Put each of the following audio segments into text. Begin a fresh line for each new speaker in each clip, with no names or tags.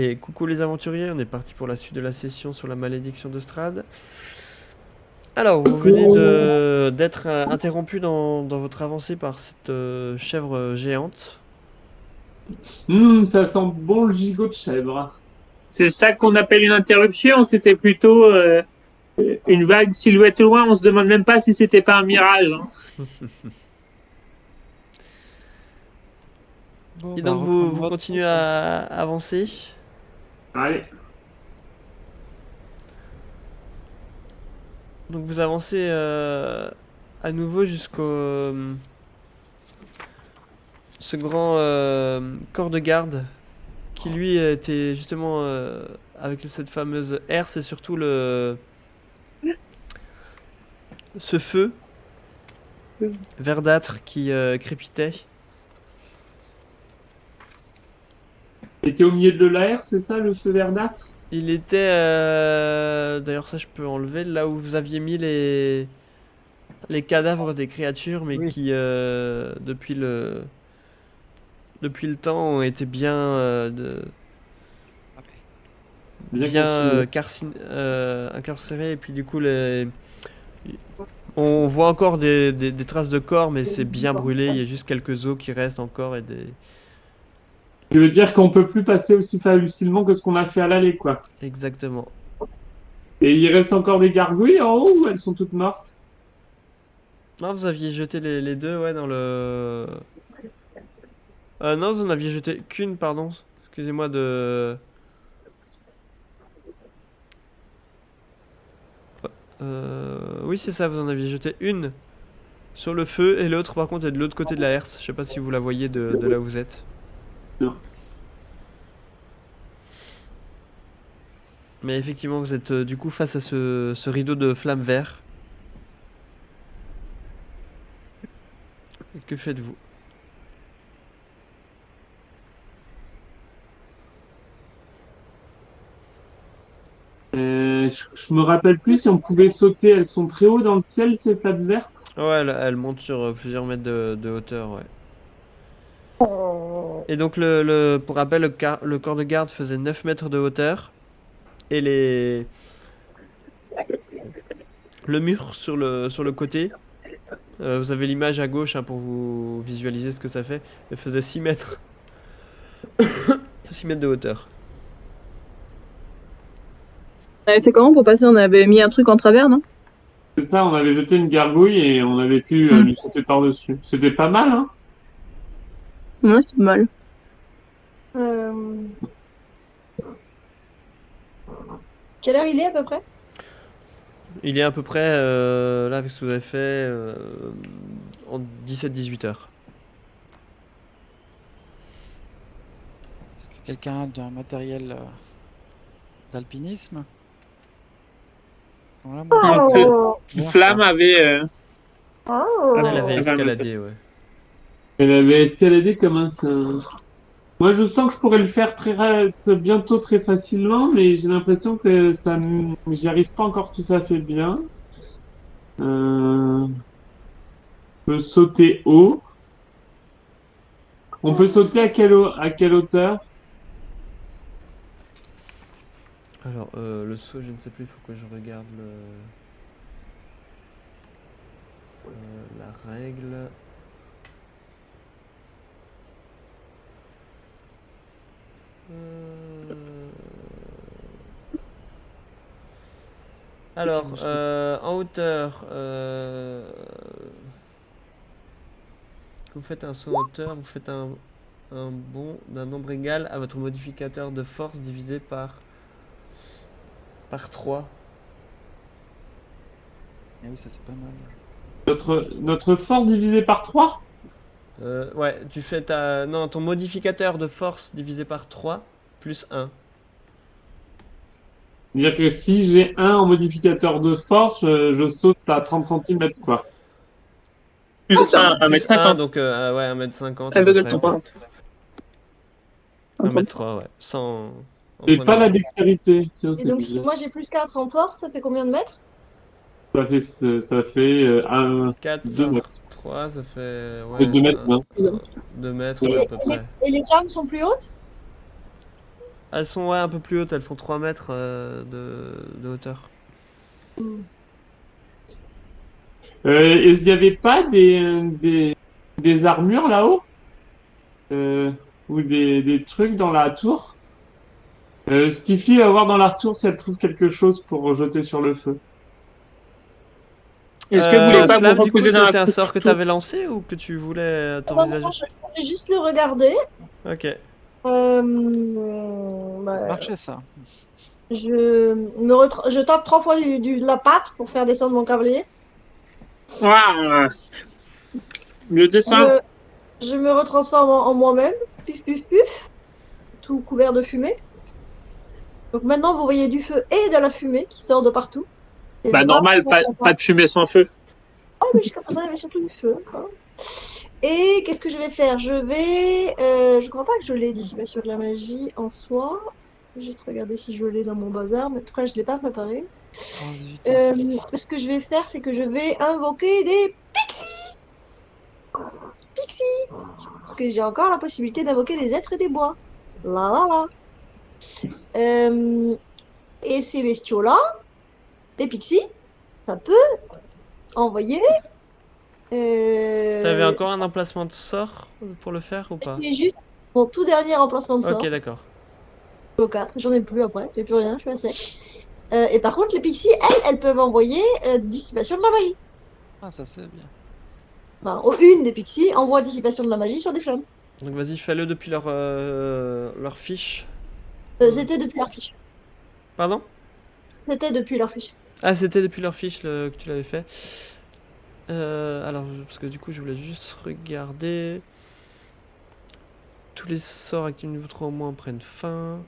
Et coucou les aventuriers, on est parti pour la suite de la session sur la malédiction de Strahd. Alors, vous venez d'être interrompu dans votre avancée par cette chèvre géante.
Ça sent bon le gigot de chèvre.
C'est ça qu'on appelle une interruption. C'était plutôt une vague silhouette au loin. On se demande même pas si c'était pas un mirage.
Bon,
Et
bah,
donc vous,
reprenons
vous
votre
continuez
route.
à avancer.
Allez.
Donc vous avancez à nouveau jusqu'au ce grand corps de garde qui lui était justement avec cette fameuse herse et surtout ce feu verdâtre qui crépitait.
T'étais au milieu de l'air, c'est ça le feu verdâtre?
Il était d'ailleurs ça je peux enlever là où vous aviez mis les cadavres des créatures mais
Oui.
qui depuis le temps ont été bien bien
consumé.
incarcérés et puis du coup on voit encore des traces de corps mais c'est bien brûlé, il y a juste quelques os qui restent encore et des
Je veux dire qu'on peut plus passer aussi facilement que ce qu'on a fait à l'aller, quoi.
exactement.
Et il reste encore des gargouilles en haut ou elles sont toutes mortes?
Non, vous aviez jeté les deux ouais dans le non, vous en aviez jeté qu'une pardon. Excusez-moi de oui, c'est ça, vous en aviez jeté une sur le feu et l'autre par contre est de l'autre côté de la herse. Je sais pas si vous la voyez de là où vous êtes.
Non.
Mais effectivement, vous êtes du coup face à ce rideau de flammes vert. Et que faites-vous?
Je me rappelle plus si on pouvait sauter. Elles sont très haut dans le ciel, ces flammes vertes.
Ouais, elle monte sur plusieurs mètres de hauteur, ouais. Et donc, pour rappel, le corps de garde faisait 9 mètres de hauteur. Et le mur sur le côté, vous avez l'image à gauche hein, pour vous visualiser ce que ça fait. Elle faisait 6 mètres. 6 mètres de hauteur.
On avait fait comment pour passer? On avait mis un truc en travers, non?
C'est ça, on avait jeté une gargouille et on avait pu lui sauter par-dessus. C'était pas mal, hein?
Ouais, c'est pas mal.
Euh, Quelle heure il est à peu près?
Il est à peu près, là, avec ce que vous avez fait, en 17-18 heures.
Est-ce que quelqu'un a un matériel d'alpinisme? Voilà, moi, moi,
Flamme avait.
Elle avait
avait un-
escaladé, ouais.
Elle avait escaladé comme un singe. Moi, je sens que je pourrais le faire bientôt très facilement, mais j'ai l'impression que j'y arrive pas encore tout à fait bien. Je peux sauter haut. On peut sauter à quelle hauteur?
Alors, le saut, je ne sais plus, il faut que je regarde la règle. Euh, Alors, en hauteur, vous faites un saut en hauteur, vous faites un bond d'un nombre égal à votre modificateur de force divisé par 3.
Ah oui, ça c'est pas mal.
Notre force divisée par 3?
Ouais, tu fais non, ton modificateur de force divisé par 3 plus 1.
C'est-à-dire que si j'ai un en modificateur de force, je saute à 30 centimètres, quoi.
Plus un
Plus
mètre
1,
50.
donc ouais, 1m50 à peu près.
1,3.
1m3, ouais. Sans. En
Et
point
pas la
normal.
dextérité. Tiens,
Et
c'est
donc si
bizarre.
moi j'ai plus 4 en force, ça fait combien de mètres?
Ça fait
4
2
par
mètres.
3, ça fait.
Et
Ouais,
2 mètres, non?
2 mètres,
Et
ouais,
les,
à peu
et les-
près.
et les flammes sont plus hautes?
Elles sont un peu plus hautes, elles font 3 mètres de hauteur.
Est-ce qu'il n'y avait pas des armures là-haut? Ou des trucs dans la tour? Stiffy va voir dans la tour si elle trouve quelque chose pour jeter sur le feu.
Est-ce que vous voulez pas vous
Flamme, du coup,
reposer dans
c'était
la
un sort que
tour?
t'avais lancé ou que tu voulais
Non,
t'envisager?
je voulais juste le regarder.
Ok.
Marché ça.
Je tape 3 fois de la patte pour faire descendre mon cavalier.
Waouh. Le dessin.
Je me retransforme en moi-même. Puf, puf, puf. Tout couvert de fumée. Donc maintenant, vous voyez du feu et de la fumée qui sort de partout. C'est
Bah, normal,
vraiment
pas de fumée sans feu.
Ah, mais jusqu'à présent, il y avait surtout du feu. Hein. Et qu'est-ce que je vais faire? Je crois pas que je l'ai, dissipation de la magie en soi. Je vais juste regarder si je l'ai dans mon bazar, mais en tout cas, je l'ai pas préparé.
18 ans.
Ce que je vais faire, c'est que je vais invoquer des pixies! Pixies! Parce que j'ai encore la possibilité d'invoquer des êtres des bois. Là, là, là. Et ces bestiaux-là, les pixies, ça peut envoyer.
T'avais encore un emplacement de sort pour le faire ou pas?
C'est juste mon tout dernier emplacement de sort.
Ok, d'accord.
Au 4, j'en ai plus après, j'ai plus rien, je suis à sec. Et par contre, les pixies, elles peuvent envoyer dissipation de la magie.
Ah, ça c'est bien.
Enfin, une des pixies envoie dissipation de la magie sur des flammes.
Donc vas-y, fais-le depuis leur fiche.
C'était depuis leur fiche.
Pardon?
C'était depuis leur fiche.
Ah, c'était depuis leur fiche que tu l'avais fait. Alors, parce que du coup, je voulais juste regarder. Tous les sorts actifs niveau 3 au moins prennent fin.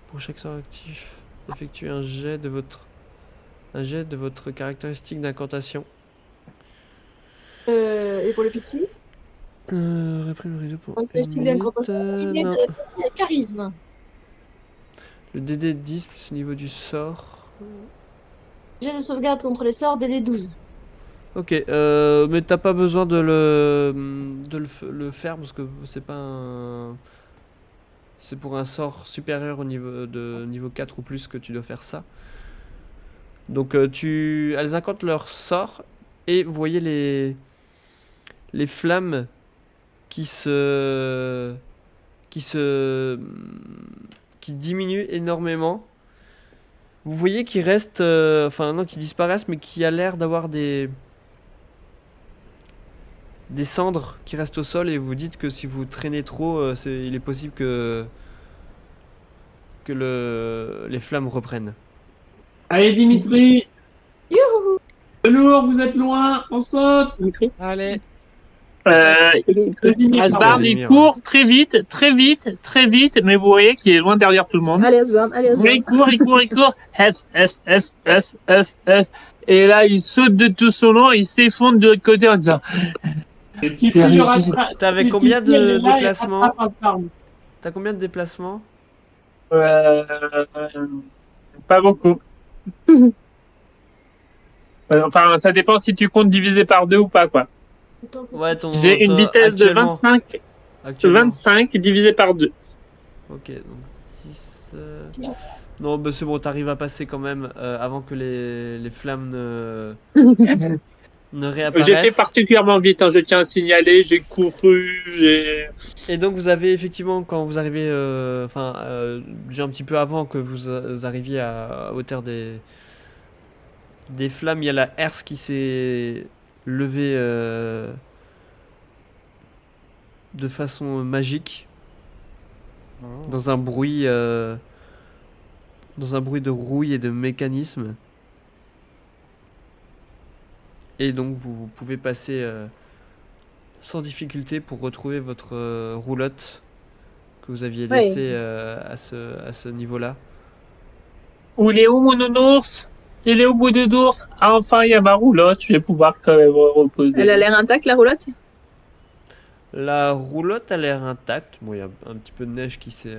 Pour chaque sort actif, effectuez un jet de votre caractéristique d'incantation.
Et pour les pixies,
Réprime le rideau pour
caractéristique
une minute.
d'incantation,
Non.
charisme.
Le DD 10 plus le niveau du sort.
Jet de sauvegarde contre les sorts DD 12.
Ok, mais t'as pas besoin de le faire parce que c'est pas un. C'est pour un sort supérieur au niveau 4 ou plus que tu dois faire ça. Donc elles incantent leur sort et vous voyez les flammes qui diminuent énormément. Vous voyez qu'ils restent, enfin non, qu'ils disparaissent, mais qui a l'air d'avoir des cendres qui restent au sol et vous dites que si vous traînez trop, il est possible que les flammes reprennent.
Allez, Dimitri!
Youhou!
Le lourd, vous êtes loin, on saute!
Dimitri.
Allez,
Asbard, il
Casimir.
court très vite, très vite, très vite, mais vous voyez qu'il est loin derrière tout le monde.
Allez, Asborn, allez, Asborn.
Mais il court. S. Et là, il saute de tout son long, il s'effondre de l'autre côté en disant
Et Tiffy
J'ai
le
réussi.
rattrape.
T'avais
Tiffy,
combien de
elle est là et
déplacements?
rattrape Asbard.
T'as combien de déplacements?
Pas beaucoup. Enfin, ça dépend si tu comptes diviser par 2 ou pas, quoi.
Ouais,
J'ai une vitesse de
actuellement.
25 divisé par 2.
Ok, donc 10. Non, bah c'est bon, t'arrives à passer quand même avant que les flammes ne réapparaissent.
J'ai fait particulièrement vite, hein, je tiens à signaler, j'ai couru, j'ai...
Et donc vous avez effectivement, quand vous arrivez, déjà un petit peu avant que vous arriviez à hauteur des flammes, il y a la herse qui s'est levée de façon magique
oh.
dans un bruit de rouille et de mécanisme. Et donc vous pouvez passer sans difficulté pour retrouver votre roulotte que vous aviez
Ouais.
laissée à ce niveau-là.
Il est où mon nounours? Il est au bout de d'ours. Ah, enfin, il y a ma roulotte, je vais pouvoir quand même reposer.
Elle a l'air intacte, la roulotte?
La roulotte a l'air intacte. Bon, il y a un petit peu de neige qui s'est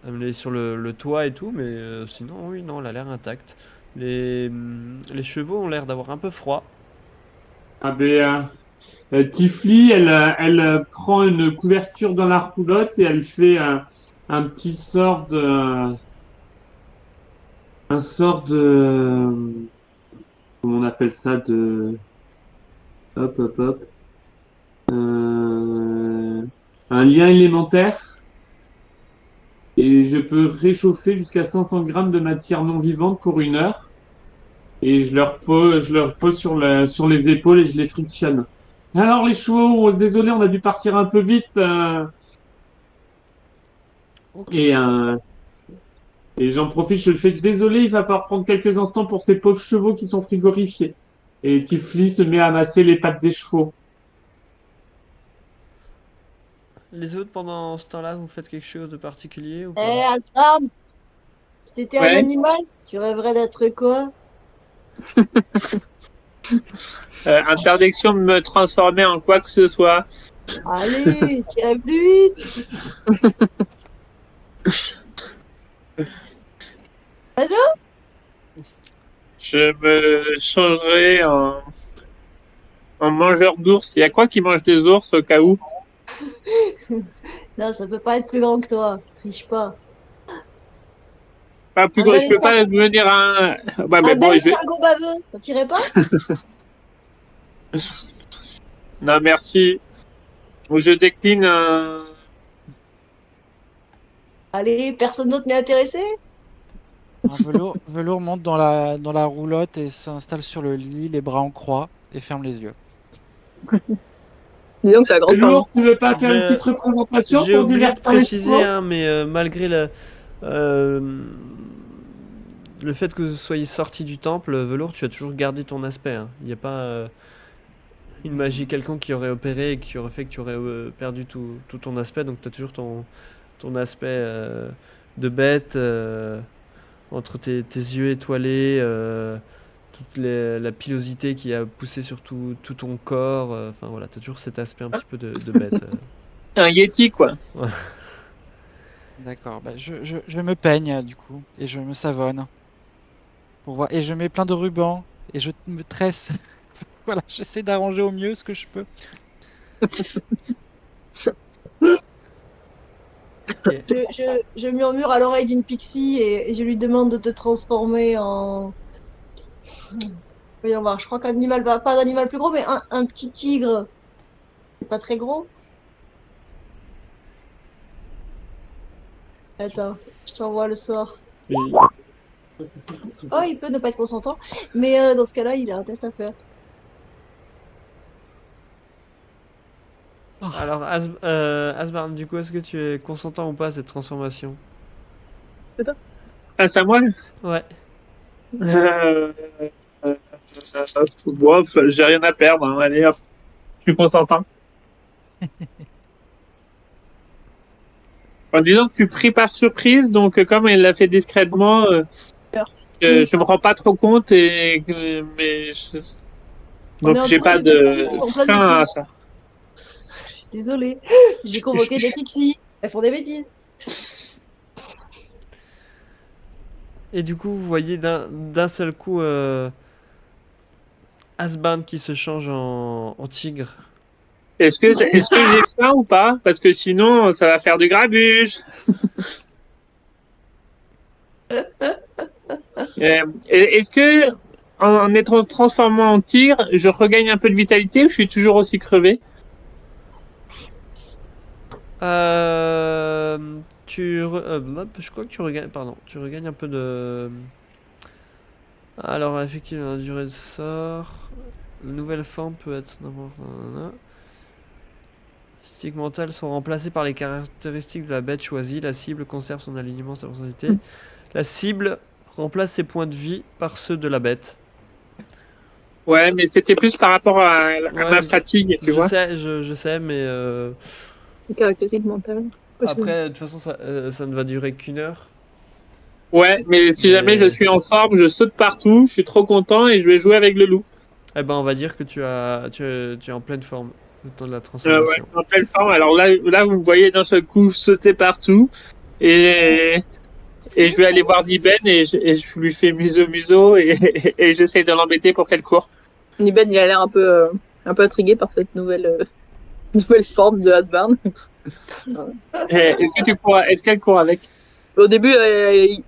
amenée sur le toit et tout, mais sinon, oui, non, elle a l'air intacte. Les chevaux ont l'air d'avoir un peu froid.
Ah ben, Tifli, elle prend une couverture dans la roulotte et elle fait un petit sort de... Un sort de... Comment on appelle ça de... Hop, hop, hop. Un lien élémentaire. Et je peux réchauffer jusqu'à 500 grammes de matière non vivante pour 1 heure. Et je leur pose sur les épaules et je les frictionne. Alors les chevaux, désolé, on a dû partir un peu vite.
Ok.
Et j'en profite, je le fais. Désolé, il va falloir prendre quelques instants pour ces pauvres chevaux qui sont frigorifiés. Et Tifli se met à masser les pattes des chevaux.
Les autres, pendant ce temps-là, vous faites quelque chose de particulier ou
Eh,
pas?
Asbard, si t'étais un
Ouais.
animal, tu rêverais d'être quoi?
Interdiction de me transformer en quoi que ce soit.
Allez, t'irais plus vite.
Je me changerai en mangeur d'ours. Il y a quoi qui mange des ours au cas où?
Non, ça peut pas être plus grand que toi. Triche pas.
Pas plus
Un
gros,
bel
je peux pas devenir un. Ouais, mais
Un
bon,
bel
je vais.
escargot baveux, ça tirait pas?
Non, merci. Je décline un.
Allez, personne d'autre n'est intéressé?
Velours monte dans la roulotte et s'installe sur le lit, les bras en croix, et ferme les yeux.
Dis donc, c'est la grande forme.
Lourd, tu veux pas faire une
J'ai-
petite représentation
J'ai
pour
oublié de
divertir les
préciser,
chevaux
hein, mais malgré euh, le fait que vous soyez sorti du temple, Velours, tu as toujours gardé ton aspect, hein. Il n'y a pas une magie quelconque qui aurait opéré et qui aurait fait que tu aurais perdu tout ton aspect, donc tu as toujours ton aspect de bête entre tes yeux étoilés, la pilosité qui a poussé sur tout ton corps. Enfin voilà, tu as toujours cet aspect un petit peu de bête.
Un Yeti, quoi.
D'accord, bah, je me peigne du coup, et je me savonne. Pour voir. Et je mets plein de rubans, et je me tresse. Voilà, j'essaie d'arranger au mieux ce que je peux.
Ok.
Je murmure à l'oreille d'une pixie et je lui demande de te transformer en. Voyons voir, je crois qu'un animal, pas d'animal plus gros, mais un petit tigre. C'est pas très gros. Attends, je t'envoie le sort.
Et-
Oh, il peut ne pas être consentant, mais dans ce cas-là, il a un test à faire.
Alors, Asbarn, du coup, est-ce que tu es consentant ou pas à cette transformation?
Face à moi?
Ouais.
Euh, euh, bon, j'ai rien à perdre. Hein. Allez, hop. Je suis consentant. En disant que je suis pris par surprise, donc comme elle l'a fait discrètement, je me rends pas trop compte
On est
donc
en
j'ai
train
pas
de
de
pixies qui font plein de
frein à
bêtises.
ça.
Désolée, j'ai convoqué des pixies. Elles font des bêtises.
Et du coup, vous voyez d'un seul coup Asbarn qui se change en tigre.
Est-ce que j'ai faim ou pas? Parce que sinon, ça va faire du grabuge. Est-ce que en étant transformé en tigre, je regagne un peu de vitalité ou je suis toujours aussi crevé?
Je crois que tu regagnes un peu de. Alors, effectivement, la durée de sort. La nouvelle forme peut être. Statistiques mentales sont remplacées par les caractéristiques de la bête choisie. La cible conserve son alignement, sa personnalité. La cible remplace ses points de vie par ceux de la bête.
Ouais, mais c'était plus par rapport à ma
Ouais,
fatigue, tu vois.
je sais, mais
Les caractéristiques mentales.
après, de toute façon, ça ne va durer qu'une heure.
Ouais, mais si
Mais-
jamais je suis en forme, je saute partout, je suis trop content et je vais jouer avec le loup.
Eh ben, on va dire que tu es en pleine forme le temps de la
Ouais,
transformation.
en pleine forme. Alors là, vous me voyez d'un seul coup sauter partout et je vais aller voir Niben et je lui fais museau et j'essaie de l'embêter pour qu'elle court.
Niben, il a l'air un peu un peu intriguée par cette nouvelle forme de Asbarn.
Est-ce qu'elle court avec
Au début,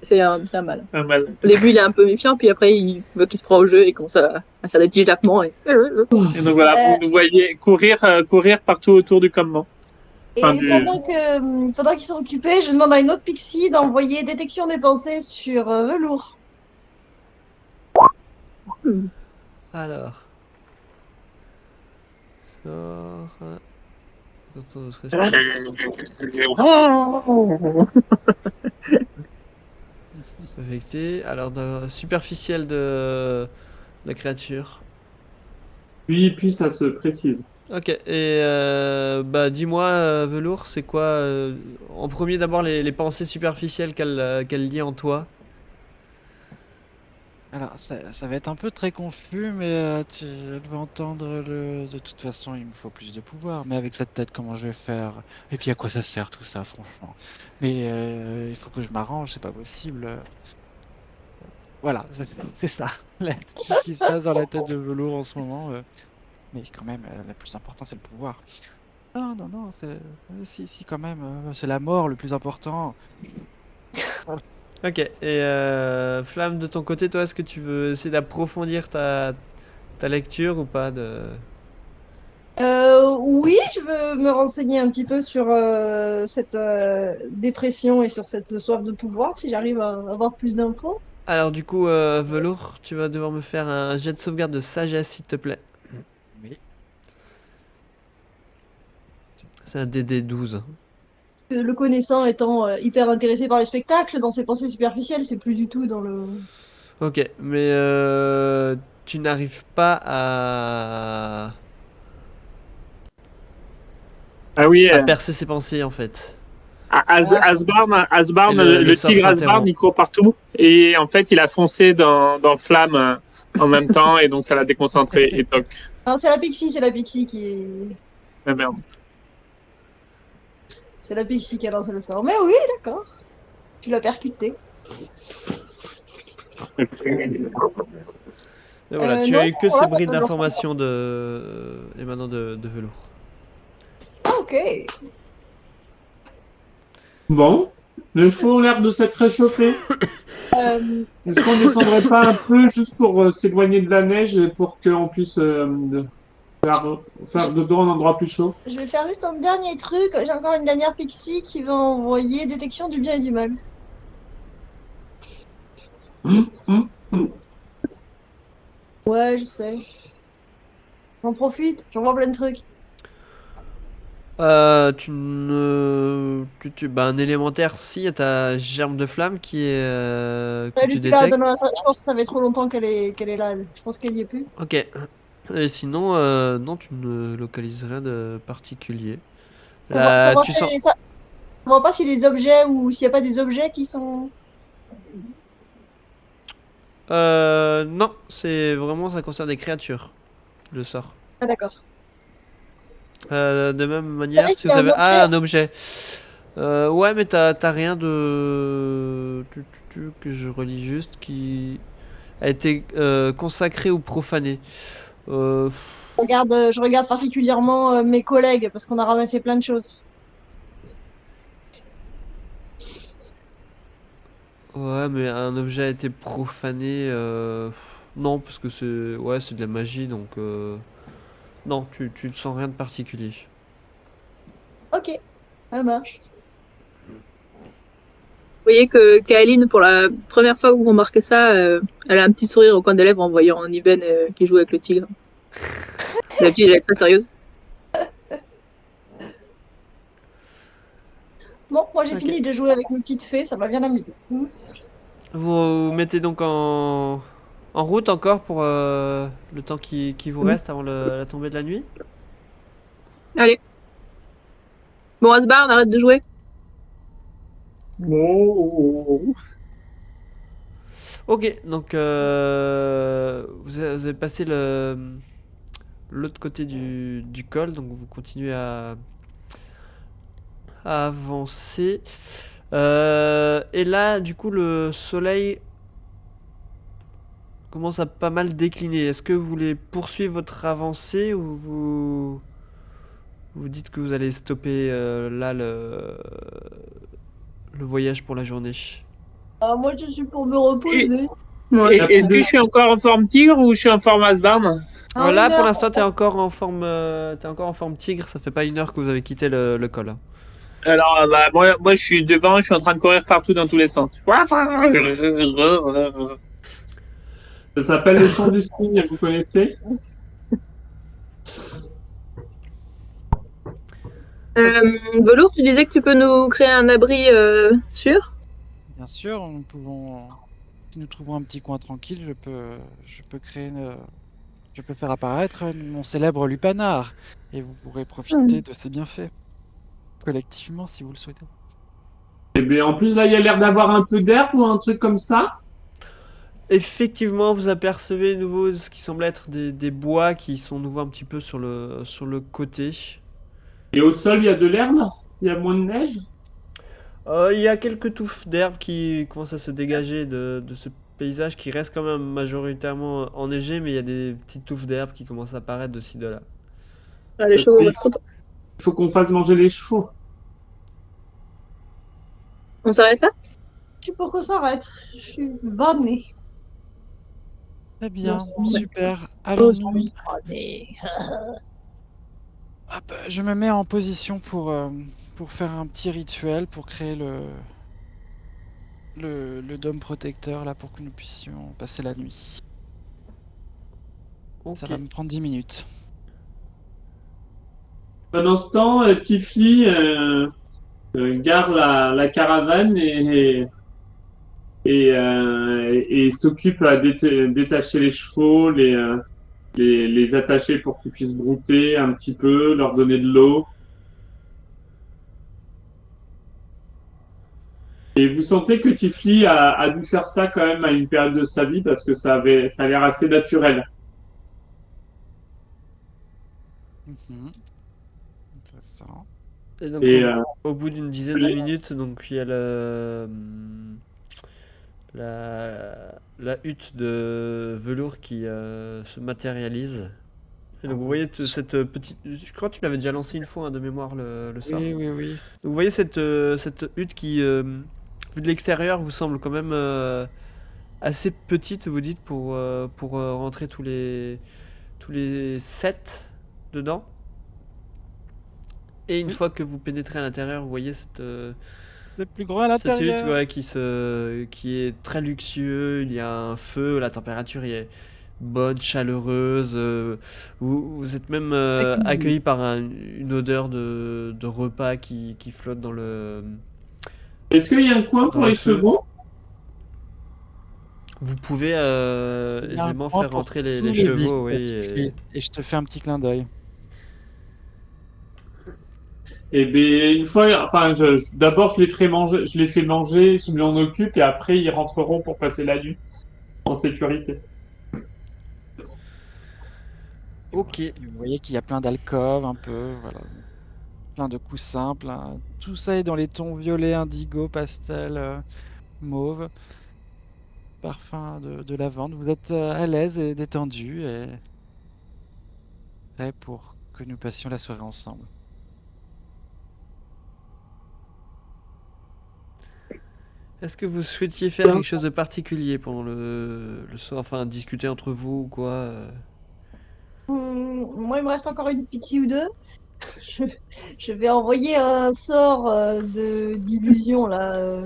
c'est un mâle.
un mâle?
Au début, il est un peu méfiant, puis après, il veut qu'il se prend au jeu et commence à faire des petits jappements. Et...
Et donc voilà,
Euh,
vous nous voyez courir partout autour du campement.
Et
Enfin,
pendant qu'ils sont occupés, je demande à une autre pixie d'envoyer détection des pensées sur Velours.
Alors. Sort. Contrôle de stress affecté. Alors, superficielle de la créature.
Puis ça se précise.
Ok, et bah dis-moi, Velours, c'est quoi en premier d'abord les pensées superficielles qu'elle lit en toi?
Alors, ça va être un peu très confus, mais elle va entendre le. De toute façon, il me faut plus de pouvoir. Mais avec cette tête, comment je vais faire? Et puis à quoi ça sert tout ça, franchement? Mais il faut que je m'arrange, c'est pas possible. Voilà, c'est ça. Tout ce qui se passe dans la tête de Velours en ce moment. Mais quand même, le plus important, c'est le pouvoir. Non, non, non, si, quand même, c'est la mort le plus important.
Ok, et Flamme, de ton côté, toi, est-ce que tu veux essayer d'approfondir ta lecture ou pas de...
Oui, je veux me renseigner un petit peu sur cette dépression et sur cette soif de pouvoir, si j'arrive à avoir plus d'infos.
Alors du coup, Velours, tu vas devoir me faire un jet de sauvegarde de sagesse, s'il te plaît.
Oui.
C'est un DD12.
Le connaissant étant hyper intéressé par les spectacles, dans ses pensées superficielles, c'est plus du tout dans le...
Ok, mais tu n'arrives pas
ah oui,
à percer ses pensées en fait.
Asbarn,
Et le
le
sort
tigre Asbarn,
s'interrompt.
il court partout. Et en fait, il a foncé dans Flamme en même temps, et donc ça l'a déconcentré. Et toc.
Non, c'est la Pixie qui est...
Ah merde.
C'est la Pixie qui a lancé le sort. Mais oui, d'accord. Tu l'as percuté.
Et voilà, tu
Non,
as eu que ces
voilà,
bribes
t'as lancé un sort.
d'informations et maintenant de Velours.
Ah, ok.
Bon, le feu a l'air de s'être réchauffé.
Euh,
Est-ce qu'on descendrait pas un peu juste pour s'éloigner de la neige et pour qu'on puisse faire dodo en endroit plus chaud?
je vais faire juste un dernier truc. J'ai encore une dernière Pixie qui va envoyer détection du bien et du mal.
Hum, hum, hum.
Ouais, je sais. J'en profite, j'envoie plein de trucs.
Tu ne... bah, un élémentaire, si, il y a ta germe de flamme que
Elle est
tu
plus là,
détectes.
je pense que ça fait trop longtemps qu'elle est là. Je pense qu'elle y est plus.
Ok. Et sinon, non, tu ne localises rien de particulier.
Ça
Là,
voit,
tu sens...
on voit pas si les objets ou s'il n'y a pas des objets qui sont.
Non, c'est vraiment, ça concerne des créatures, le sort.
Ah, d'accord.
De même
C'est
manière,
vrai
si
qu'il y
vous
a un
avez... Ah,
objet.
un objet. Ouais, mais t'as rien de... que je relis juste, qui a été consacré ou profané. Euh,
Je regarde particulièrement mes collègues parce qu'on a ramassé plein de choses.
Ouais, mais un objet a été profané. Non, parce que c'est ouais, c'est de la magie, donc non, tu ne sens rien de particulier.
Ok, ça marche.
Vous voyez que Kaeline, pour la première fois que vous remarquez ça, elle a un petit sourire au coin des lèvres en voyant Niben qui joue avec le tigre. D'habitude, elle est très sérieuse.
Bon, moi j'ai
Ok.
fini de jouer avec mes petites fées, ça m'a bien amusé.
Vous mettez donc en route encore pour le temps qui vous reste avant la tombée de la nuit.
Allez. Bon, Asbar, on arrête de jouer.
Oh.
Ok, donc vous avez passé l'autre côté du col, donc vous continuez à avancer. Et là, du coup, le soleil commence à pas mal décliner. Est-ce que vous voulez poursuivre votre avancée ou vous dites que vous allez stopper là le voyage pour la journée?
Ah, moi, je suis pour me reposer.
Ouais.
Est-ce que je suis encore en forme tigre ou je suis en forme Asbarn?
Ah,
Là,
une
pour
heure.
l'instant, t'es encore en forme tigre. Ça fait pas 1 heure que vous avez quitté le col, hein.
Alors, bah, moi, je suis devant, je suis en train de courir partout dans tous les sens.
Ça s'appelle le chant du cygne, vous connaissez?
Velours, tu disais que tu peux nous créer un abri sûr?
Bien sûr, nous pouvons. Si nous trouvons un petit coin tranquille, je peux je peux faire apparaître mon célèbre lupanar et vous pourrez profiter de ses bienfaits collectivement si vous le souhaitez.
Eh bien, en plus, là, il y a l'air d'avoir un peu d'herbe ou un truc comme ça.
Effectivement, vous apercevez de nouveau ce qui semble être des bois qui sont nouveau un petit peu sur le côté.
Et au sol, il y a de l'herbe. Il y a moins de neige.
Il y a quelques touffes d'herbe qui commencent à se dégager de ce paysage qui reste quand même majoritairement enneigé, mais il y a des petites touffes d'herbe qui commencent à apparaître de ci, de là.
Ah, les chevaux vont être contents.
Il faut qu'on fasse manger les chevaux.
On s'arrête là?
Je suis pour qu'on s'arrête. Je suis vannée.
Très bien,
Non,
super. Allons-nous.
Vannée.
Hop, je me mets en position pour faire un petit rituel pour créer le dôme protecteur là pour que nous puissions passer la nuit.
Ok.
Ça va me prendre 10 minutes.
Pendant ce temps, Tifli gare la caravane et s'occupe à détacher les chevaux, les attacher pour qu'ils puissent brouter un petit peu, leur donner de l'eau. Et vous sentez que Tifli a dû faire ça quand même à une période de sa vie parce que ça a l'air assez naturel.
Mhm. Intéressant.
Et donc,
Et
au bout d'une dizaine de minutes, donc il y a la hutte de velours qui se matérialise. Et donc vous voyez cette petite... Je crois que tu l'avais déjà lancé une fois, hein, de mémoire, le sort.
Oui, oui, oui.
Donc vous voyez cette hutte qui, vue de l'extérieur, vous semble quand même assez petite, vous dites, pour rentrer tous les 7 dedans. Et une
Oui.
fois que vous pénétrez à l'intérieur, vous voyez
C'est plus grand à
cette hutte,
l'intérieur.
ouais, qui est très luxueux. Il y a un feu, la température est bonne, chaleureuse. Vous êtes même
Très cosy.
accueilli par une odeur de repas qui flotte dans
est-ce qu'il y a un coin
dans
pour
le
les
feu.
chevaux?
Vous pouvez
Il y a un
aisément
coin
faire
pour
rentrer
tous
les
les
chevaux,
vices,
oui.
Tifli. Et je te fais un petit clin d'œil.
Eh bien, une fois, enfin, d'abord, je les fais manger, je m'en occupe, et après, ils rentreront pour passer la nuit en sécurité.
Ok.
Et vous voyez qu'il y a plein d'alcôves, un peu, voilà. Plein de coussins, tout ça est dans les tons violet, indigo, pastel, mauve, parfum de lavande. Vous êtes à l'aise et détendu et prêt pour que nous passions la soirée ensemble.
Est-ce que vous souhaitiez faire quelque chose de particulier pendant le soir, enfin discuter entre vous ou quoi
Moi, il me reste encore une pitié ou deux. Je, je vais envoyer un sort d'illusion, là.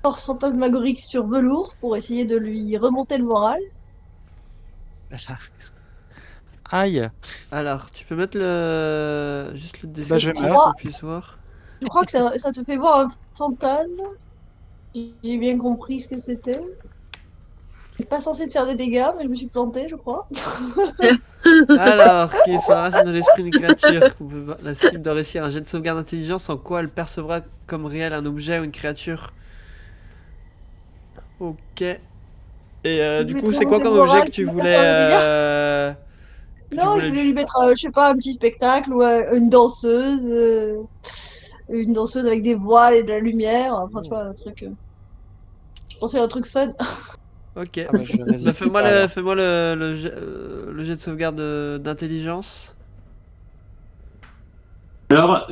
Force fantasmagorique sur velours pour essayer de lui remonter le moral.
Aïe!
Alors, tu peux mettre juste le
Bah, je
descriptif
meurs.
pour qu'on puisse voir.
Je crois que ça te fait voir un fantasme. J'ai bien compris ce que c'était. Je suis pas censée te faire des dégâts, mais je me suis plantée, je crois.
Alors, qui s'enracine dans l'esprit d'une créature. La cible doit réussir un jet de sauvegarde d'intelligence en quoi elle percevra comme réel un objet ou une créature. Ok. Et
Je
du
vais
coup,
te
c'est quoi
remonter
comme
le moral,
objet que tu
tu vas pas
voulais
faire de dégâts.
que tu
Non, je
voulais
voulais lui mettre, je sais pas, un petit spectacle ou une danseuse. Une danseuse avec des voiles et de la lumière. Enfin, tu vois, un truc. Je pensais à un truc fun.
Ok.
Ah bah, je
Bah,
résiste
fais-moi
pas, alors.
le jet de sauvegarde d'intelligence.
Alors,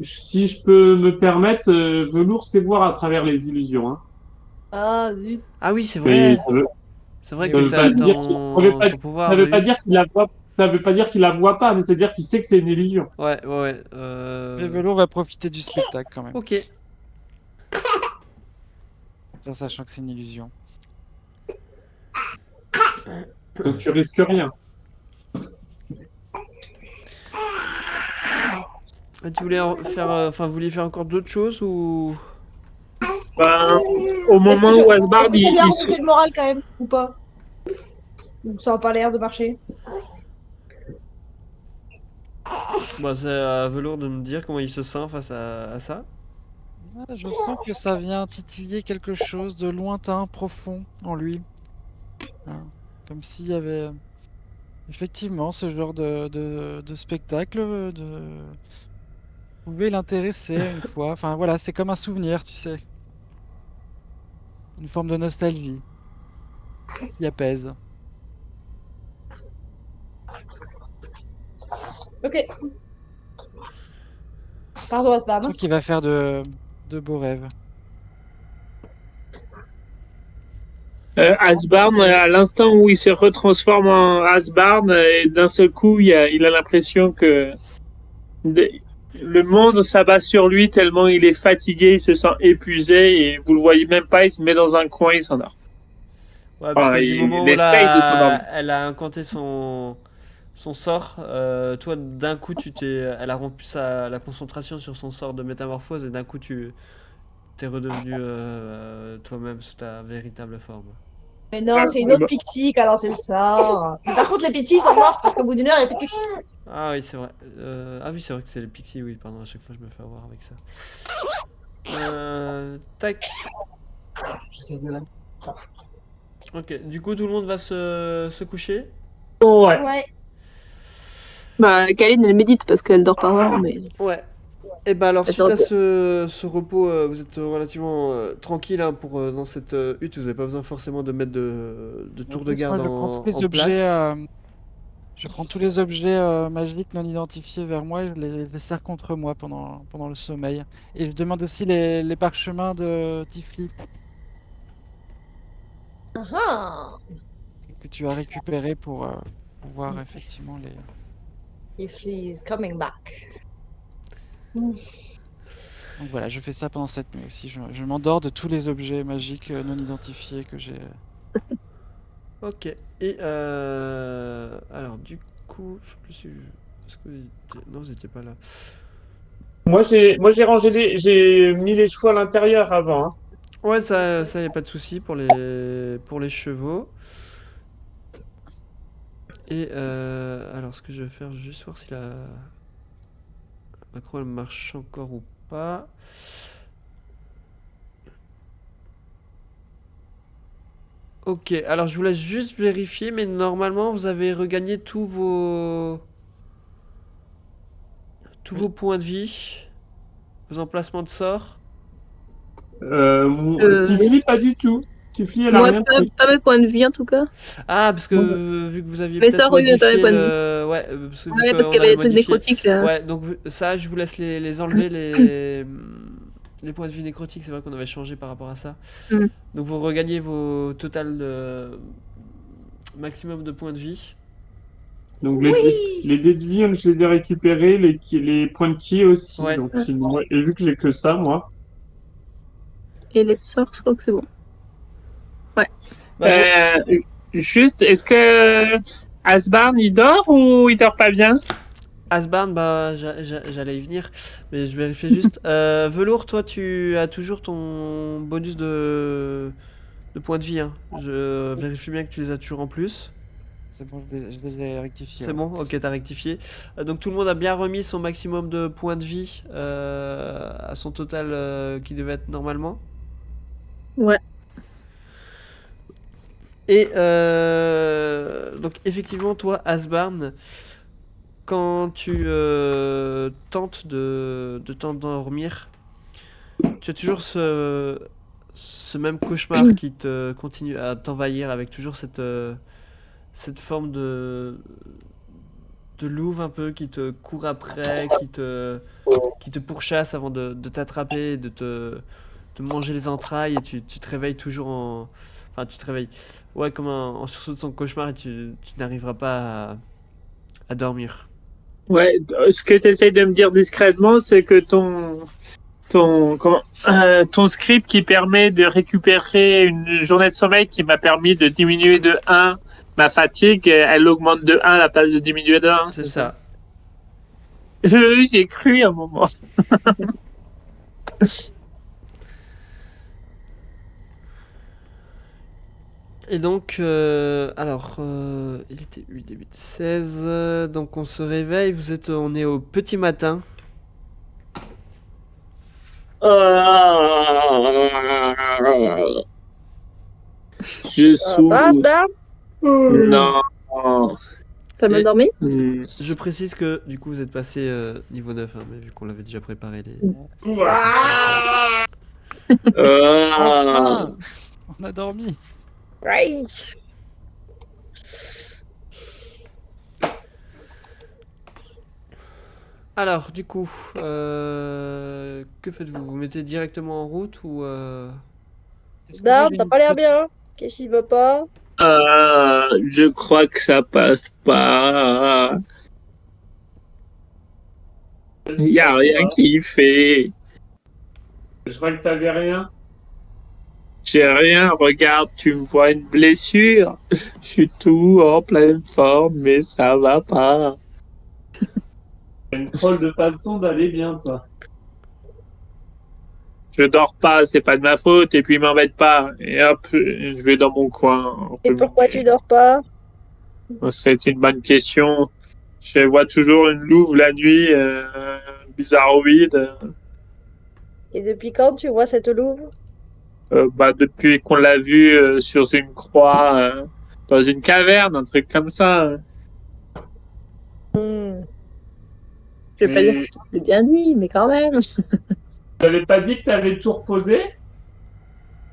si je peux me permettre, Velours sait voir à travers les illusions. Hein.
Ah, zut.
Ah oui, c'est
Et
vrai. C'est vrai
Eh
que
ça veut
oui.
pas
t'as
dire
ton
ça
pouvoir, bah
veut pas
oui.
dire qu'il la voit, ça veut pas dire qu'il la voit pas, mais c'est dire qu'il sait que c'est une illusion.
Ouais, ouais, ouais.
Mais Velo va profiter du spectacle quand même,
Ok.
tout en sachant que c'est une illusion.
Donc tu risques rien.
Ah, tu voulais faire, enfin, vous vouliez faire encore d'autres choses ou?
Ben, au
Est-ce que,
moment où Asbard,
est-ce que ça lui a
il
remonté le moral quand même, ou pas? Ou ça n'a pas l'air de marcher?
Bah, c'est à Velours de me dire comment il se sent face à ça.
Ah, je sens que ça vient titiller quelque chose de lointain, profond en lui. Hein. Comme s'il y avait effectivement ce genre de spectacle pouvait l'intéresser une fois. Enfin voilà, c'est comme un souvenir, tu sais. Une forme de nostalgie qui apaise.
Ok. Pardon,
Je
Asbad.
sens qu'il va faire de beaux rêves.
Asbarn, à l'instant où il se retransforme en Asbarn, et d'un seul coup, il a l'impression que de- le monde s'abat sur lui tellement il est fatigué, il se sent épuisé et vous le voyez même pas, il se met dans un coin, il s'endort.
Ouais, parce
Enfin,
que du
il
moment où
essaye de s'endormir.
elle a incanté son sort, toi d'un coup elle a rompu la concentration sur son sort de métamorphose et d'un coup tu t'es redevenu toi-même sous ta véritable forme.
Mais non, c'est une autre pictique, alors c'est le sort. Mais par contre, les Pixies sont morts parce qu'au bout d'une heure, il n'y a plus de Pixies.
Ah oui, c'est vrai. Ah oui, c'est vrai que c'est les Pixies, oui, pardon, à chaque fois je me fais avoir avec ça. Tac. Ok, du coup tout le monde va se coucher.
Ouais.
Ouais.
Bah, Kaline, elle médite parce qu'elle dort pas vraiment, mais
Ouais. Et bah alors
elle se
suite à
repose.
ce repos, vous êtes relativement tranquille hein, dans cette hutte, vous n'avez pas besoin forcément de mettre de
En
tour de
plus, moi,
garde
je prends tous les
en
objets,
place.
je prends tous les objets magiques non identifiés vers moi et je les serre contre moi pendant le sommeil. Et je demande aussi les parchemins de Tifli
Ah,
que tu as récupérés pour voir effectivement les.
if he's coming back.
Donc voilà, je fais ça pendant cette nuit aussi. Je m'endors de tous les objets magiques non identifiés que j'ai.
Ok. Et alors du coup, je sais plus si est-ce que non, vous étiez pas là.
Moi j'ai rangé j'ai mis les chevaux à l'intérieur avant. Hein.
Ouais, ça y a pas de souci pour les chevaux. Et alors ce que je vais faire, juste voir si la macro elle marche encore ou pas. Ok, alors je vous laisse juste vérifier, mais normalement vous avez regagné tous vos
Oui.
points de vie, vos emplacements de sort.
Oui.
Tifli, pas du tout. Tifli, elle a
Moi,
rien pris.
pas mes points de vie en tout cas.
Ah, parce que
Moi,
vu que vous aviez
Mais
peut-être
ça, oui, pas mes
modifié
points de vie.
ouais, parce que vu
Ouais, parce qu'il
qu'on
y avait
avait
des trucs
modifié.
nécrotiques là.
Ouais, donc ça, je vous laisse les enlever, les points de vie nécrotiques, c'est vrai qu'on avait changé par rapport à ça.
Mm.
Donc vous regagnez vos total maximum de points de vie.
Donc
Oui!
les dés de vie, je les ai récupérés, les points de ki aussi.
Ouais.
Donc, et vu que j'ai que ça, moi.
Et les sorts, je crois que c'est bon. Ouais.
Bah,
Juste, est-ce que Asbarn, il dort ou il dort pas bien?
Asbarn, bah j'allais y venir, mais je vérifie juste. Velours, toi tu as toujours ton bonus de points de vie. Hein. Je vérifie bien que tu les as toujours en plus.
C'est bon, je les ai rectifiés.
C'est
Ouais.
bon, ok, t'as rectifié. Donc tout le monde a bien remis son maximum de points de vie à son total qui devait être normalement.
Ouais.
Et donc effectivement, toi, Asbarn, quand tu tentes de t'endormir, tu as toujours ce même cauchemar qui te continue à t'envahir avec toujours cette forme de louve un peu qui te court après, qui te pourchasse avant de t'attraper, de manger les entrailles et tu te réveilles toujours en... Enfin, tu te réveilles, ouais, comme en sursaut de son cauchemar et tu n'arriveras pas à dormir.
Ouais, ce que tu essayes de me dire discrètement, c'est que ton script qui permet de récupérer une journée de sommeil qui m'a permis de diminuer de 1 ma fatigue, elle augmente de 1 à la place de diminuer de 1,
C'est ça.
J'y ai cru à un moment.
Et donc, il était 8 et 8, 16, donc on se réveille, on est au petit matin.
Je
Ça va,
souffre.
Asbard?
Non.
T'as mal
Et-
dormi?
Je précise que du coup vous êtes passé niveau 9, hein, mais vu qu'on l'avait déjà préparé les...
Enfin, on a dormi.
Right.
Alors, du coup, que faites-vous? Vous mettez directement en route ou...
Asbard, t'as pas l'air bien. Qu'est-ce qui va pas?
Je crois que ça passe pas. Il y a rien qui fait.
Je crois que t'avais rien.
J'ai rien. Regarde, tu me vois une blessure. Je suis tout en pleine forme, mais ça va pas.
T'as une drôle de façon d'aller bien, toi.
Je dors pas, c'est pas de ma faute, et puis il m'embête pas. Et hop, je vais dans mon coin.
Et pourquoi tu dors pas?
C'est une bonne question. Je vois toujours une louve la nuit, bizarroïde.
Et depuis quand tu vois cette louve?
Depuis qu'on l'a vue sur une croix, dans une caverne, un truc comme ça.
Je vais pas dire que je l'ai bien dit, mais quand même.
T'avais pas dit que t'avais tout reposé?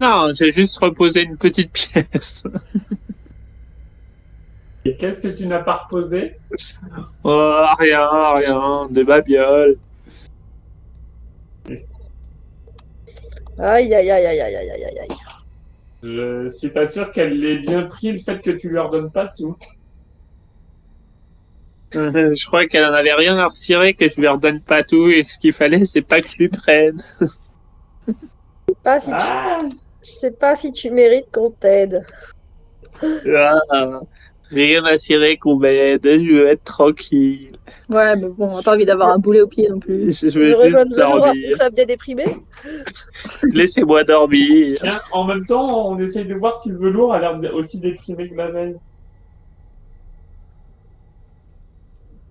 Non, j'ai juste reposé une petite pièce.
Et qu'est-ce que tu n'as pas reposé?
Oh, rien, des babioles.
Aïe, aïe, aïe, aïe, aïe, aïe, aïe, aïe, aïe.
Je suis pas sûr qu'elle l'ait bien pris le fait que tu leur donnes pas tout.
Je crois qu'elle en avait rien à retirer, que je lui redonne pas tout, et ce qu'il fallait, c'est pas que je lui prenne.
Pas si tu...
Ah,
Je sais pas si tu mérites qu'on t'aide.
Ah, rien à cirer qu'on m'aide, je veux être tranquille.
Ouais, mais bon, on a pas envie d'avoir un boulet au pied non plus.
Je
Tu
veux
veux
juste
rejoindre Velour à son
dormir.
club des déprimés?
Laissez-moi dormir.
tiens, en même temps, on essaye de voir si le velours a l'air aussi déprimé que la veille.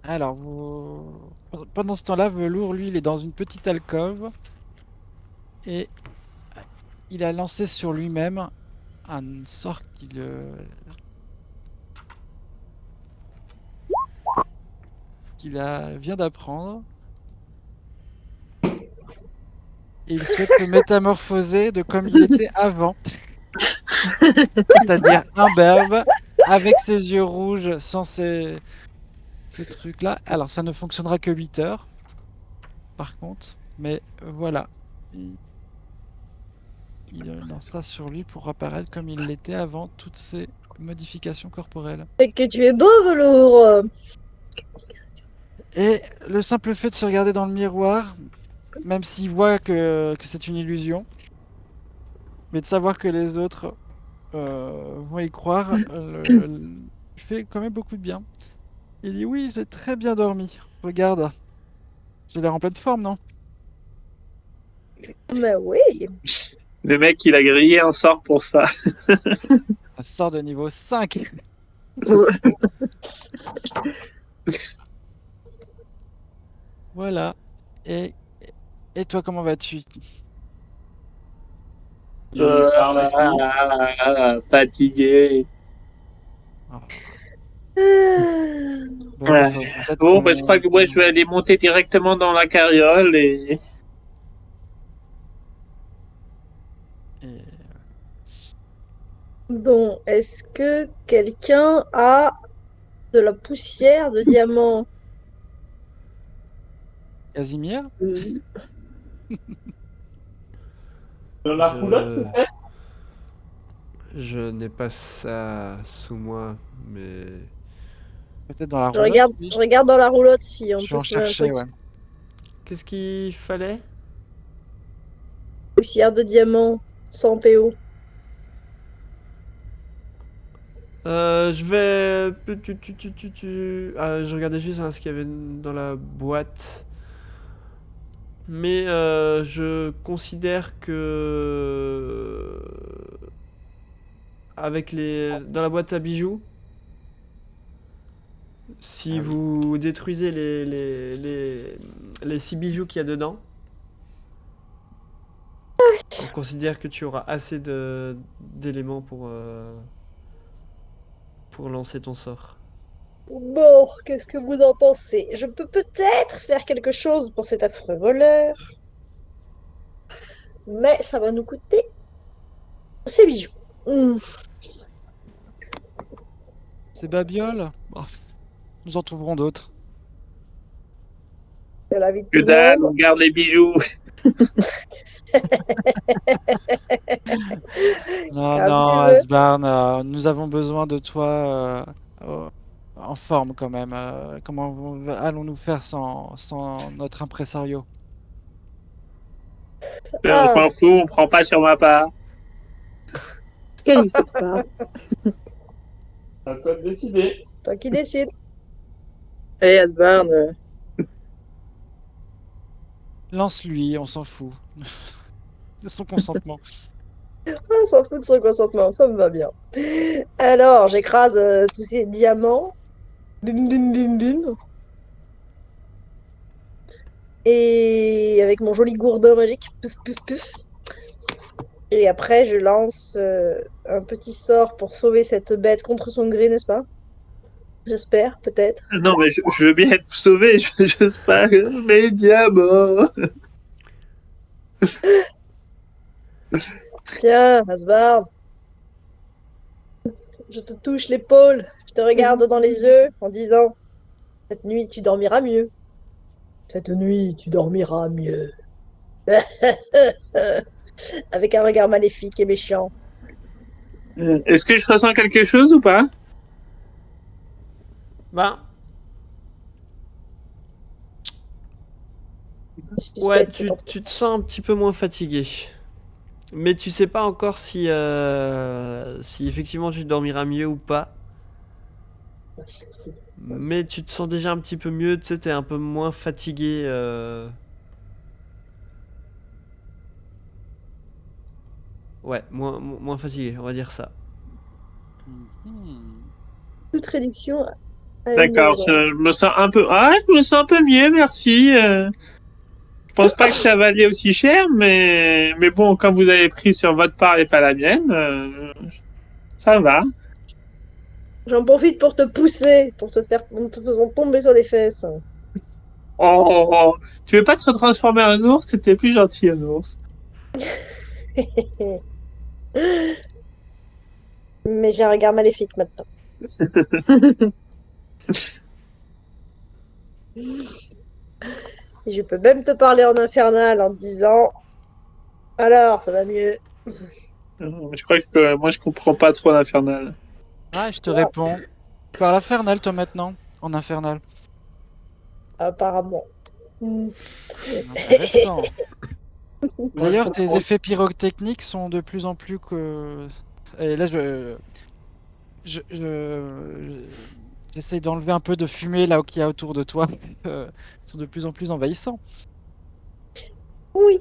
Alors, pendant ce temps-là, Velour, lui, il est dans une petite alcôve et il a lancé sur lui-même un sort vient d'apprendre. Et il souhaite le métamorphoser de comme il était avant. C'est-à-dire imberbe, avec ses yeux rouges, sans ces trucs-là. Alors, ça ne fonctionnera que 8 heures, par contre. Mais voilà. Il lance ça sur lui pour apparaître comme il l'était avant toutes ces modifications corporelles.
Et que tu es beau, Velour!
Et le simple fait de se regarder dans le miroir, même s'il voit que c'est une illusion, mais de savoir que les autres vont y croire, fait quand même beaucoup de bien. Il dit oui, j'ai très bien dormi. Regarde, j'ai l'air en pleine forme, non?
Mais oui!
Le mec, il a grillé un sort pour ça.
Un sort de niveau 5. Voilà. Et toi, comment vas-tu?
Il parle à qui?
Fatigué.
Bon,
Ouais.
il faut peut-être
Bon, je crois que moi, je vais aller monter directement dans la carriole et...
Et
Bon, est-ce que quelqu'un a de la poussière de diamant?
Casimir?
Dans la roulotte,
Je,
peut-être?
je n'ai pas ça sous moi, mais
Peut-être dans la
Je
roulotte,
regarde,
oui.
je regarde dans la roulotte si on
Je vais
peut
en
trouver un
chercher,
truc.
ouais.
qu'est-ce qu'il fallait?
Poussière de diamant, sans PO.
Je vais. Je regardais juste hein, ce qu'il y avait dans la boîte. Mais je considère que. Avec les. Dans la boîte à bijoux, si
Ah oui.
vous détruisez les 6 bijoux qu'il y a dedans, on considère que tu auras assez d'éléments pour lancer ton sort.
Bon, qu'est-ce que vous en pensez? Je peux peut-être faire quelque chose pour cet affreux voleur, mais ça va nous coûter ces bijoux. Hmm,
Ces babioles? Bah, nous en trouverons d'autres.
c'est la vie de
Que
tout le
dalle,
monde.
on garde les bijoux.
Non,
Un petit
non,
peu.
Asbarn, nous avons besoin de toi en forme quand même. Comment allons-nous faire sans notre impresario?
Je
Ah,
m'en fous, on prend pas sur ma part.
Quelle cette part.
À toi de décider.
toi qui décides.
Allez, Asbarn.
Lance-lui, on s'en fout. De son consentement.
On s'en fout de son consentement, ça me va bien. Alors, j'écrase tous ces diamants. Bum, bum, bum, bum. Et avec mon joli gourdin magique, puf, puf, puf. Et après, je lance un petit sort pour sauver cette bête contre son gré, n'est-ce pas? J'espère, peut-être.
Non, mais je veux bien être sauvé, j'espère. Mais diamants.
Tiens, Asbard, je te touche l'épaule, je te regarde dans les yeux en disant, cette nuit, tu dormiras mieux. Cette nuit, tu dormiras mieux. Avec un regard maléfique et méchant.
Est-ce que je ressens quelque chose ou pas?
Ben,
Je
ouais,
suspecte cette
tu te sens un petit peu moins fatigué. Mais tu sais pas encore si effectivement tu dormiras mieux ou pas.
entreprise.
Mais tu te sens déjà un petit peu mieux, tu sais, t'es un peu moins fatigué. Ouais, moins fatigué, on va dire ça.
Mhm.
Toute réduction à une
D'accord,
demi-heure.
je me sens un peu. Ah, je me sens un peu mieux, merci. Je pense pas que ça valait aussi cher, mais bon, quand vous avez pris sur votre part et pas la mienne, ça va.
J'en profite pour te pousser, pour te faire, en te faisant tomber sur les fesses.
Oh, oh, oh. Tu veux pas te transformer en ours? C'était plus gentil, un ours.
Mais j'ai un regard maléfique maintenant. Et je peux même te parler en infernal en te disant alors, ça va mieux.
Je crois que moi, je comprends pas trop l'infernal.
Ah, je te réponds. Tu parles infernal, toi, maintenant. En infernal.
Apparemment. Hmm.
Intéressant.
Moi, je
D'ailleurs, tes
comprends.
effets pyrotechniques sont de plus en plus que... Et là, j'essaie d'enlever un peu de fumée là qu'il y a autour de toi. Ils sont de plus en plus envahissants.
Oui.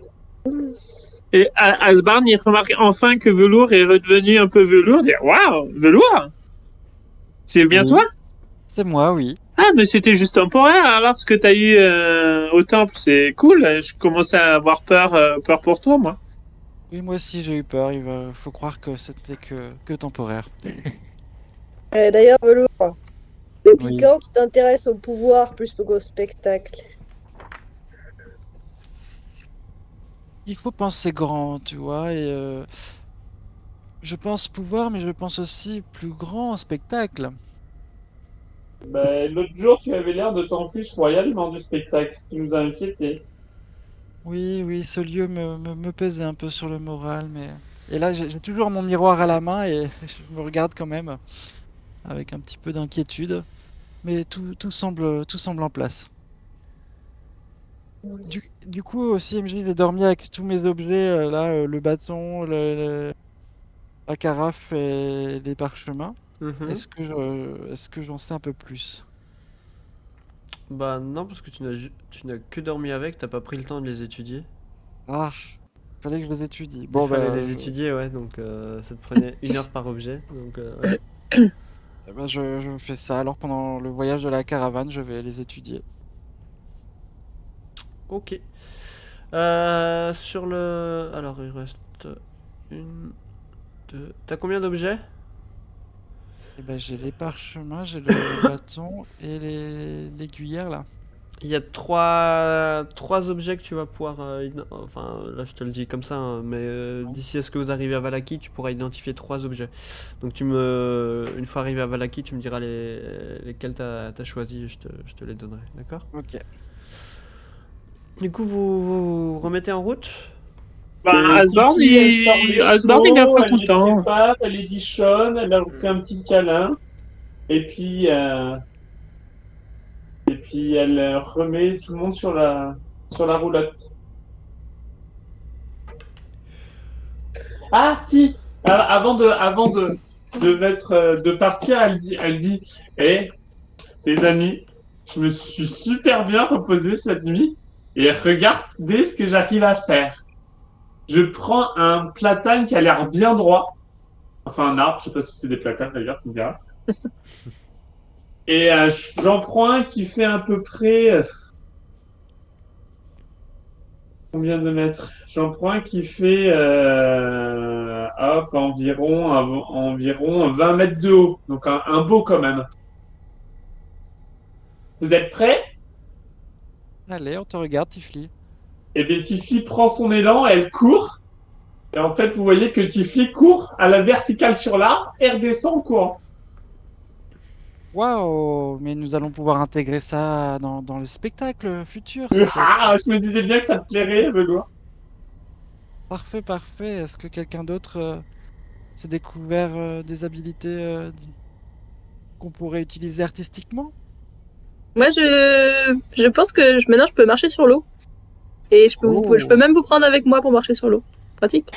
Et Asbarn, il remarque enfin que Velour est redevenu un peu velours. Il dit, waouh, Velour? C'est bien
Oui.
toi?
C'est moi, oui.
Ah, mais c'était juste temporaire alors ce que t'as eu au temple. C'est cool. Je commençais à avoir peur pour toi, moi.
Oui, moi aussi j'ai eu peur. Faut croire que c'était que temporaire.
D'ailleurs, Velours, depuis
Oui.
quand tu t'intéresses au pouvoir plus qu'au spectacle?
Il faut penser grand, tu vois. Et Je pense pouvoir, mais je pense aussi plus grand spectacle.
Bah, l'autre jour, tu avais l'air de t'en fiche royalement du spectacle, ce qui nous a inquiétés.
Oui, oui, ce lieu me pesait un peu sur le moral, mais... Et là, j'ai toujours mon miroir à la main et je me regarde quand même avec un petit peu d'inquiétude. Mais tout semble en place. Du coup, aussi, MJ, j'ai dormi avec tous mes objets, le bâton, la carafe et les parchemins.
Mhm.
Est-ce que j'en sais un peu plus?
Bah non, parce que tu n'as que dormi avec, t'as pas pris le temps de les étudier.
Ah, fallait que je les étudie.
Il
Bon,
fallait
bah,
les étudier, ouais, donc ça te prenait 1 heure par objet. Donc, ouais.
eh ben, je fais ça. Alors, pendant le voyage de la caravane, je vais les étudier.
Ok. Sur le... Alors, il reste une, deux... T'as combien d'objets?
Eh ben, j'ai les parchemins, j'ai le bâton et l'aiguillère, là.
Il y a trois objets que tu vas pouvoir... Enfin, là, je te le dis comme ça, hein, mais d'ici à ce que vous arrivez à Valaki, tu pourras identifier 3 objets. Donc, une fois arrivé à Valaki, tu me diras lesquels t'as choisi et je te les donnerai, d'accord?
Ok.
Du coup, vous remettez en route?
Bah, Asborn,
Tiffy, elle sort les
Asborn, il est un
chevaux,
peu
elle les
content.
prépare, elle les bichonne, elle leur fait un petit câlin. Et puis, elle remet tout le monde sur la roulotte. Ah, si! De partir, elle dit, eh, les amis, je me suis super bien reposé cette nuit et regardez ce que j'arrive à faire. Je prends un platane qui a l'air bien droit, enfin un arbre, je sais pas si c'est des platanes d'ailleurs, tu me diras. Et j'en prends un qui fait à peu près combien de mètres? J'en prends un qui fait environ 20 mètres de haut, donc un beau quand même. Vous êtes prêts?
Allez, on te regarde, Tifli.
Et bien Tiffy prend son élan, elle court. Et en fait, vous voyez que Tiffy court à la verticale sur l'arbre et redescend en courant.
Waouh, mais nous allons pouvoir intégrer ça dans le spectacle futur. Ça peut être
Ah, je me disais bien que ça te plairait, Benoît.
parfait, parfait. Est-ce que quelqu'un d'autre s'est découvert des habilités qu'on pourrait utiliser artistiquement?
Moi, je pense que maintenant, je peux marcher sur l'eau. Et je peux
Oh,
même vous prendre avec moi pour marcher sur l'eau. Pratique.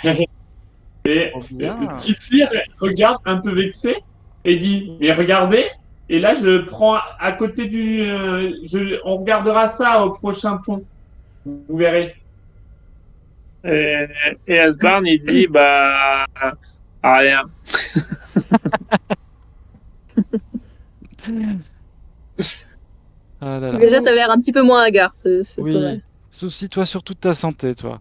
Et
trop bien.
Tiffy regarde un peu vexé et dit, mais regardez. Et là, je le prends à côté on regardera ça au prochain pont. Vous verrez.
Et, et Asborn, il dit, bah, rien.
Ah là là.
Déjà, t'as l'air un petit peu moins hagard, c'est pas
Oui,
mal.
soucie-toi surtout de ta santé, toi.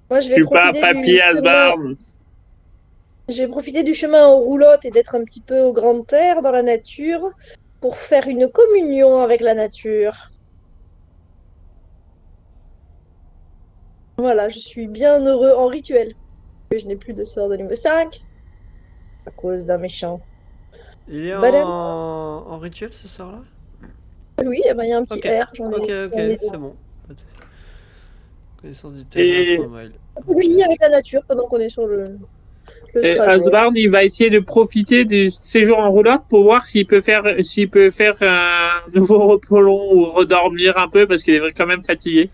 Moi, je
Je
vais
suis pas
profiter
papy
du chemin.
Asborn.
Je vais profiter du chemin en roulotte et d'être un petit peu au grand air dans la nature pour faire une communion avec la nature. Voilà, je suis bien heureux en rituel. Je n'ai plus de sort de niveau 5 à cause d'un méchant.
Il est
Madame,
en rituel ce soir-là?
oui, eh ben, il y a un petit
Ok,
R, j'en ai,
ok,
j'en ai
c'est
deux.
bon. Connaissance du
Et,
terrain, point mail.
On communie avec la nature pendant qu'on est sur le
et
trajet.
Asborn, il va essayer de profiter du séjour en roulotte pour voir s'il peut faire un nouveau repos long ou redormir un peu parce qu'il est quand même fatigué.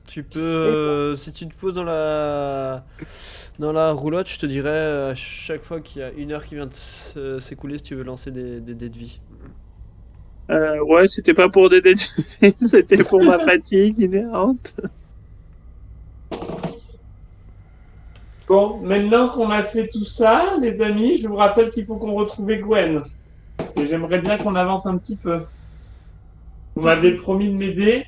Tu peux, si tu te poses dans la roulotte, je te dirais à chaque fois qu'il y a 1 heure qui vient de s'écouler si tu veux lancer des dés de vie.
Ouais, c'était pas pour des déduits, c'était pour ma fatigue inhérente.
Bon, maintenant qu'on a fait tout ça, les amis, je vous rappelle qu'il faut qu'on retrouve Gwen. Et j'aimerais bien qu'on avance un petit peu. Vous m'avez promis de m'aider.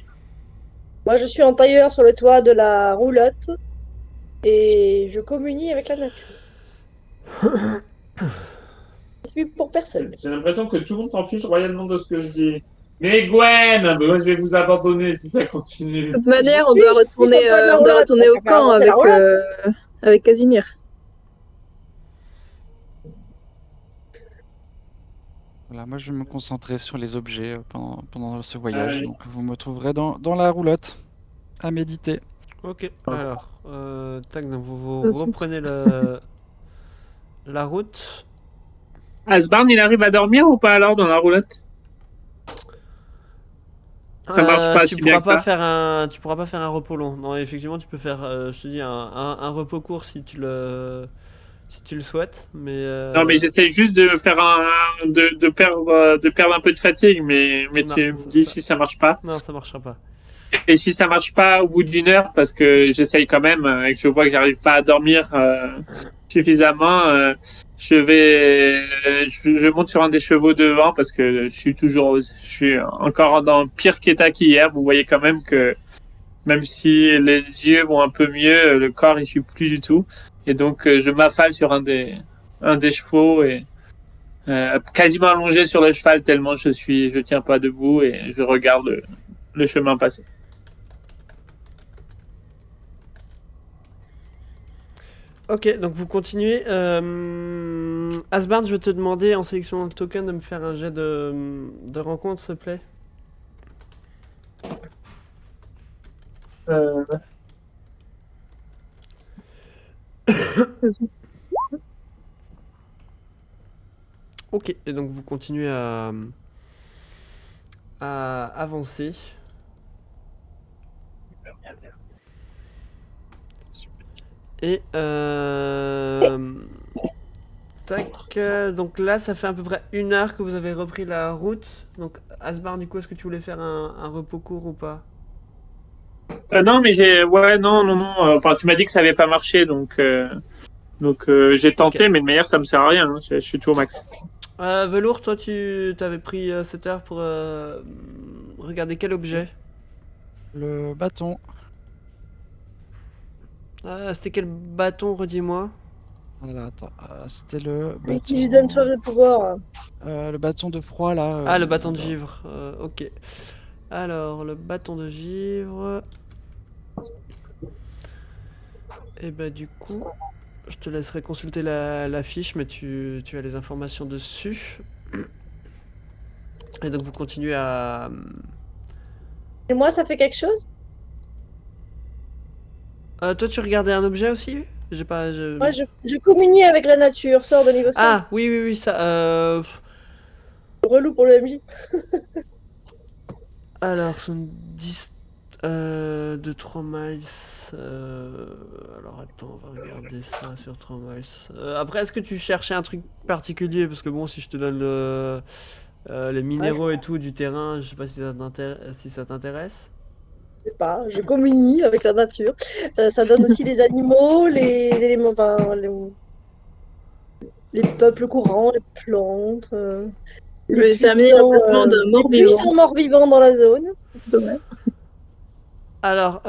Moi, je suis en tailleur sur le toit de la roulotte et je communie avec la nature. Je suis pour personne.
J'ai l'impression que tout le monde s'en fiche royalement de ce que je dis. Mais Gwen, moi je vais vous abandonner si ça continue.
De toute manière,
Je
on doit
suis sur le toit de la
retourner
roulotte,
au camp
c'est
avec,
la roulotte.
avec Casimir.
Voilà, moi je vais me concentrer sur les objets pendant ce voyage.
oui.
Donc vous me trouverez dans la roulotte à méditer.
Ok, alors, tac, donc vous
Aussi.
reprenez la route.
Asbarn, il arrive à dormir ou pas alors dans la roulotte? Ça marche pas si bien que ça.
Tu pourras pas faire un repos long. Non, effectivement, tu peux faire, je te dis, un repos court si tu le souhaites, mais
Non, mais j'essaie juste de faire de perdre un peu de fatigue, mais
non,
tu me dis si ça marche pas.
non, ça marchera pas.
Et si ça marche pas au bout d'une heure, parce que j'essaye quand même et que je vois que j'arrive pas à dormir suffisamment, je monte sur un des chevaux devant parce que je suis encore dans pire qu'état qu'hier. Vous voyez quand même que même si les yeux vont un peu mieux, le corps il suit plus du tout. Et donc je m'affale sur un des chevaux et quasiment allongé sur le cheval tellement je tiens pas debout et je regarde le chemin passer.
Ok, donc vous continuez. Asbard, je vais te demander en sélectionnant le token de me faire un jet de rencontre, s'il te plaît. Ok, et donc vous continuez à avancer. Et tac, donc là ça fait à peu près 1 heure que vous avez repris la route. Donc Asbar, du coup, est-ce que tu voulais faire un repos court ou pas?
Non, mais non. Enfin, tu m'as dit que ça avait pas marché, donc j'ai tenté,
Ok.
mais de manière, ça me sert à rien. Hein. Je suis tout au max.
Velours, toi tu t'avais pris cette heure pour regarder quel objet?
Le bâton.
C'était quel bâton, redis-moi?
Voilà, attends. C'était le
Mais qui lui donne soif
bâton.
de pouvoir.
Le bâton de froid là.
Ah, le bâton de
alors.
givre. Ok. Alors, le bâton de givre. Et bah, du coup, je te laisserai consulter la fiche, mais tu as les informations dessus. Et donc, vous continuez à.
Et moi, ça fait quelque chose?
Toi, tu regardais un objet aussi? J'ai pas.
Moi, je communie avec la nature, sort de niveau 5.
Ah, oui, oui, oui, ça.
Relou pour le MJ.
Alors, son 10 de 3 miles. Alors, attends, on va regarder ça sur 3 miles. Après, est-ce que tu cherchais un truc particulier? Parce que bon, si je te donne les minéraux et tout du terrain, je sais pas si ça t'intéresse.
Je sais pas, je communie avec la nature. Ça donne aussi les animaux, les éléments, enfin, les peuples courants, les plantes,
Je vais terminer le placement d'un
les
mort-vivant.
puissants morts-vivants dans la zone.
C'est pas mal.
Alors,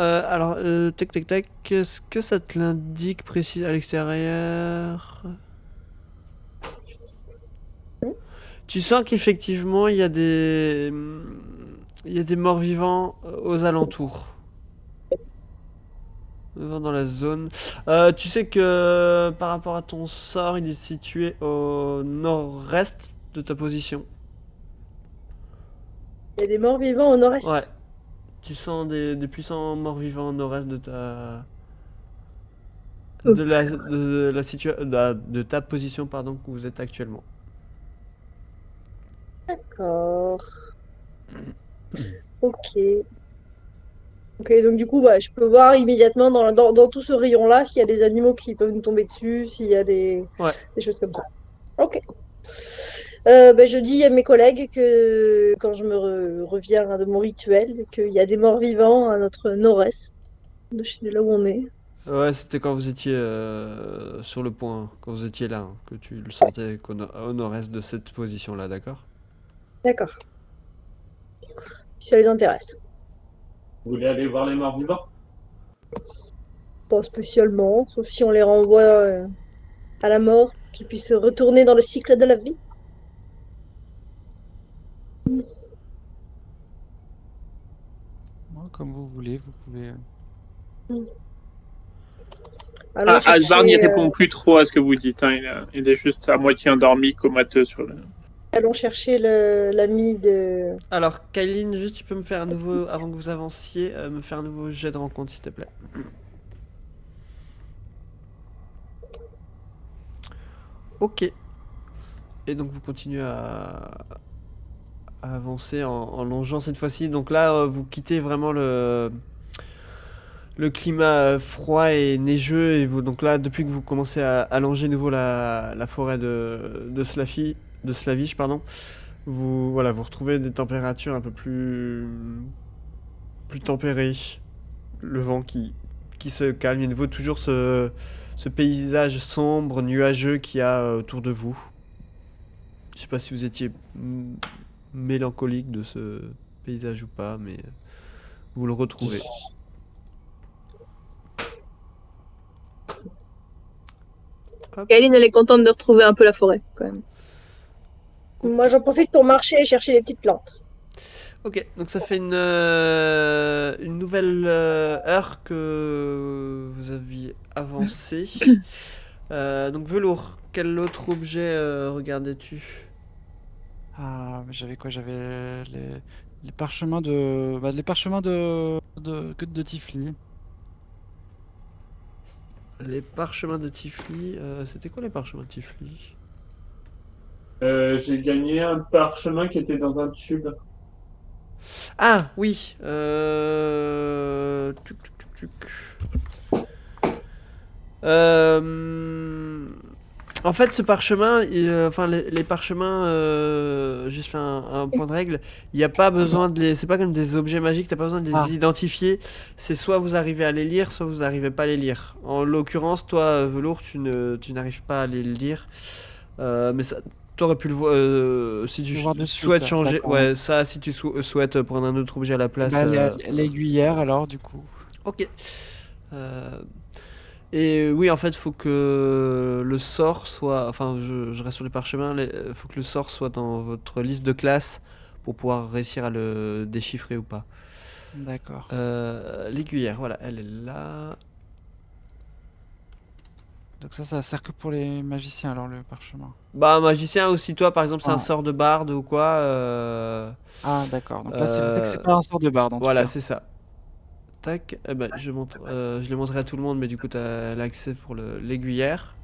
tac, tac, tac. Est-ce que ça te l'indique précis à l'extérieur? Tu sens qu'effectivement, il y a des morts-vivants aux alentours. Dans la zone. Tu sais que par rapport à ton sort, il est situé au nord-est de ta position.
Il y a des morts-vivants au nord-est.
Ouais. Tu sens des puissants morts-vivants au nord-est de ta de ta position, pardon, où vous êtes actuellement.
D'accord. Ok. Ok, donc du coup, bah, je peux voir immédiatement dans tout ce rayon-là s'il y a des animaux qui peuvent nous tomber dessus, s'il y a
Ouais.
des choses comme ça. Ok. Bah, je dis à mes collègues que quand je reviens de mon rituel, qu'il y a des morts-vivants à notre nord-est, de là où on est.
Ouais, c'était quand vous étiez sur le point, quand vous étiez là, hein, que tu le sentais au nord-est de cette position-là, d'accord?
D'accord. Si ça les intéresse.
Vous voulez aller voir les morts vivants?
Pas spécialement, sauf si on les renvoie à la mort, qu'ils puissent retourner dans le cycle de la vie.
Comme vous voulez, vous pouvez.
Allons
Asbarn, il
chercher,
répond plus trop à ce que vous dites. Hein. Il est juste à moitié endormi, comateux sur le.
allons chercher l'ami de.
Alors, Kyline, juste tu peux me faire un nouveau, avant que vous avanciez, me faire un nouveau jet de rencontre s'il te plaît. Ok. Et donc vous continuez à avancer en longeant cette fois-ci. Donc là, vous quittez vraiment le climat froid et neigeux. Et vous, donc là, depuis que vous commencez à longer nouveau la forêt de Slavish, pardon, voilà, vous retrouvez des températures un peu plus tempérées. Le vent qui se calme. Il y a de nouveau toujours ce paysage sombre, nuageux qu'il y a autour de vous. Je sais pas si vous étiez mélancolique de ce paysage ou pas, mais vous le retrouvez.
Kaline, elle est contente de retrouver un peu la forêt, quand même.
Moi, j'en profite pour marcher et chercher des petites plantes.
Ok, donc ça fait une nouvelle heure que vous aviez avancé. Donc Velours, quel autre objet regardais-tu?
Ah, mais j'avais quoi? J'avais les parchemins les parchemins de Tifli.
Les parchemins de Tifli. C'était quoi les parchemins de Tifli?
J'ai gagné un parchemin qui était dans un tube.
Ah oui. Tuc, tuc, tuc, tuc. En fait, ce parchemin, enfin les parchemins, juste fait un point de règle, il n'y a pas besoin de les, c'est pas comme des objets magiques, t'as pas besoin de les
Ah.
identifier. C'est soit vous arrivez à les lire, soit vous n'arrivez pas à les lire. En l'occurrence, toi, Velours, tu n'arrives pas à les lire, mais ça, t'aurais pu le voir si tu
Le voir de suite,
souhaites changer.
d'accord.
Ouais, ça, si tu souhaites prendre un autre objet à la place.
Bah, l'aiguillère alors du coup.
Ok. Euh, Et oui, en fait, faut que le sort soit. Enfin, je reste sur les parchemins. Faut que le sort soit dans votre liste de classe pour pouvoir réussir à le déchiffrer ou pas.
D'accord.
L'aiguillère, voilà, elle est là.
Donc ça sert que pour les magiciens alors le parchemin.
Bah, magicien aussi, toi, par exemple, c'est un
Ah,
sort de barde ou quoi.
ah d'accord. Donc là c'est que c'est
Euh,
pas un sort de barde en tout
Voilà,
cas.
c'est ça. Tac, eh ben, je les montrerai à tout le monde, mais du coup, t'as l'accès pour l'aiguillère.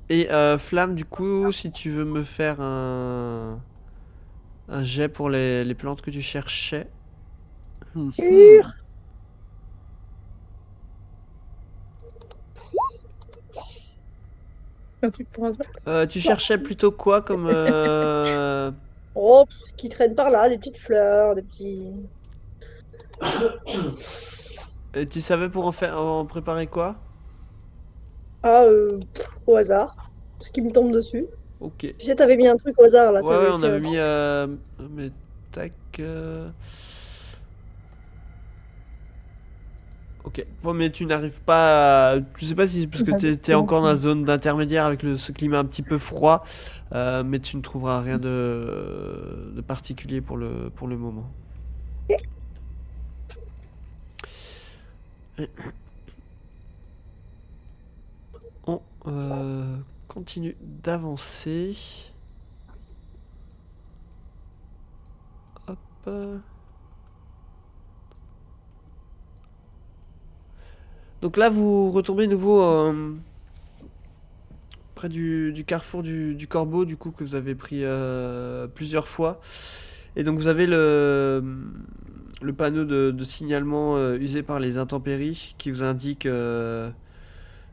Et Flamme, du coup, si tu veux me faire un jet pour les plantes que tu cherchais.
Mhm.
Un truc pour un truc.
Tu cherchais plutôt quoi comme
Oh, ce qui traîne par là, des petites fleurs, des petits.
et tu savais pour en préparer quoi?
Ah, au hasard. Ce qui me tombe dessus.
Ok.
Tu sais, t'avais mis un truc au hasard là.
Ouais, ouais,
T'avais
on
fait
avait
un
mis.
truc.
Mais tac. Ok. Bon, mais tu n'arrives pas à. Je sais pas si. Parce que t'es encore dans la zone d'intermédiaire avec ce climat un petit peu froid. Mais tu ne trouveras rien de particulier pour le moment. On continue d'avancer. Hop. Donc là, vous retombez de nouveau près du carrefour du Corbeau, du coup, que vous avez pris plusieurs fois. Et donc vous avez le panneau de signalement usé par les intempéries qui vous indique,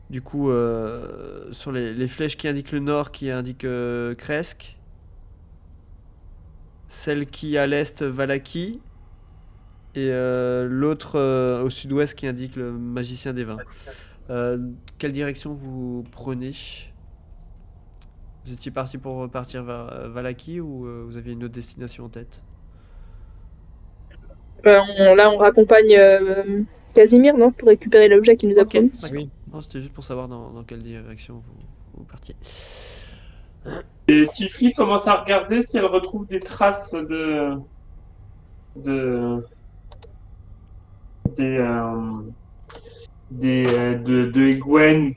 du coup, sur les flèches qui indiquent le nord, qui indiquent Kresk. Celle qui à l'est, Valaki. Et l'autre au sud-ouest qui indique le magicien des vins. Quelle direction vous prenez? Vous étiez parti pour repartir vers Valaki ou vous aviez une autre destination en tête?
Là, on raccompagne Casimir, non? Pour récupérer l'objet qu'il nous a
Ok,
promis.
d'accord.
Oui.
Non, c'était juste pour savoir dans quelle direction vous partiez.
Et Tiffy commence à regarder si elle retrouve des traces de de Egwene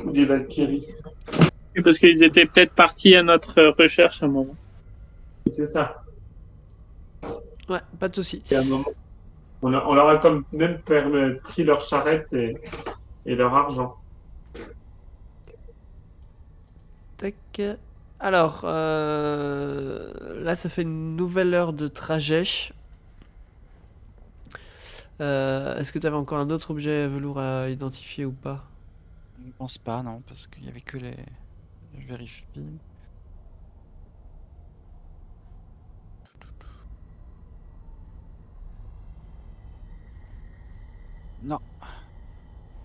ou des Valkyries.
Et parce qu'ils étaient peut-être partis à notre recherche à un moment.
C'est ça.
Ouais, pas de souci.
Et à un moment, on leur a comme même pris leur charrette et leur argent.
Tac. Alors, là, ça fait une nouvelle heure de trajet. Est-ce que tu avais encore un autre objet velours à identifier ou pas?
Je ne pense pas, non, parce qu'il y avait que les. Je vérifie. Non.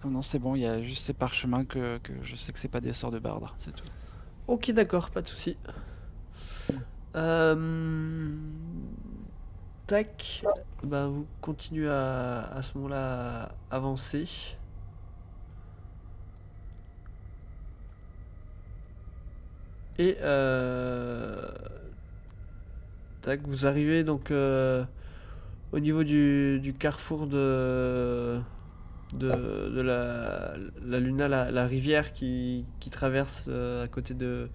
Non, non, c'est bon, il y a juste ces parchemins que je sais que c'est pas des sorts de barde, c'est tout.
Ok, d'accord, pas de souci. Tac. Ben, vous continuez à ce moment-là à avancer. Et tac, vous arrivez donc au niveau du carrefour de la Luna, la rivière qui traverse à côté de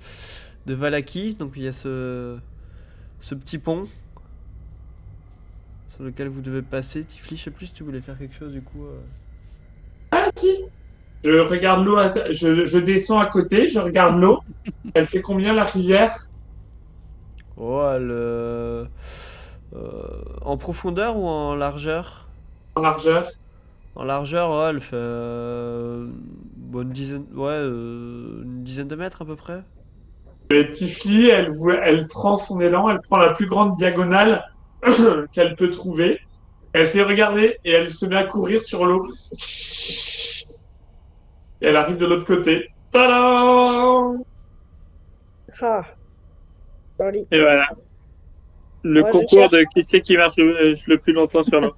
Vallaki. Donc il y a ce petit pont sur lequel vous devez passer. Tifli, je sais plus si tu voulais faire quelque chose du coup.
Ah si! Je regarde l'eau, je descends à côté, je regarde l'eau. Elle fait combien la rivière?
Oh, en profondeur ou en largeur?
En largeur?
En largeur, ouais, elle fait une dizaine de mètres à peu près.
Et Tiffy, elle prend son élan, elle prend la plus grande diagonale qu'elle peut trouver. Elle fait regarder et elle se met à courir sur l'eau. Et elle arrive de l'autre côté. Tadam!
Ah, joli.
Et voilà. Le
Moi, je
concours
cherche.
de qui c'est qui marche le plus longtemps sur l'eau.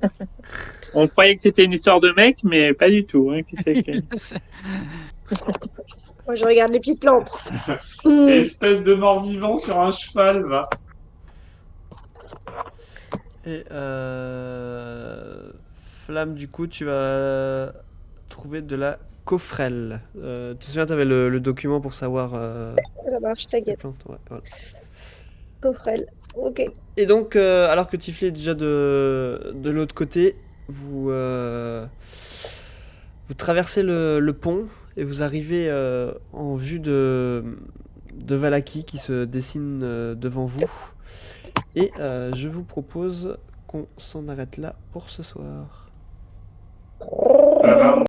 On croyait que c'était une histoire de mec, mais pas du tout. Hein. Qui c'est qui...
Moi, je regarde les petites plantes.
Espèce de mort-vivant sur un cheval, va.
Et Flamme, du coup, tu vas trouver de la coffrelle. Tu te souviens, tu avais le document pour savoir
Ça marche,
les
t'inquiète.
plantes. Ouais, voilà.
Coffrel. Ok.
Et donc, alors que Tifli est déjà de l'autre côté, vous traversez le pont et vous arrivez en vue de Vallaki qui se dessine devant vous. Et je vous propose qu'on s'en arrête là pour ce soir.
Ça va.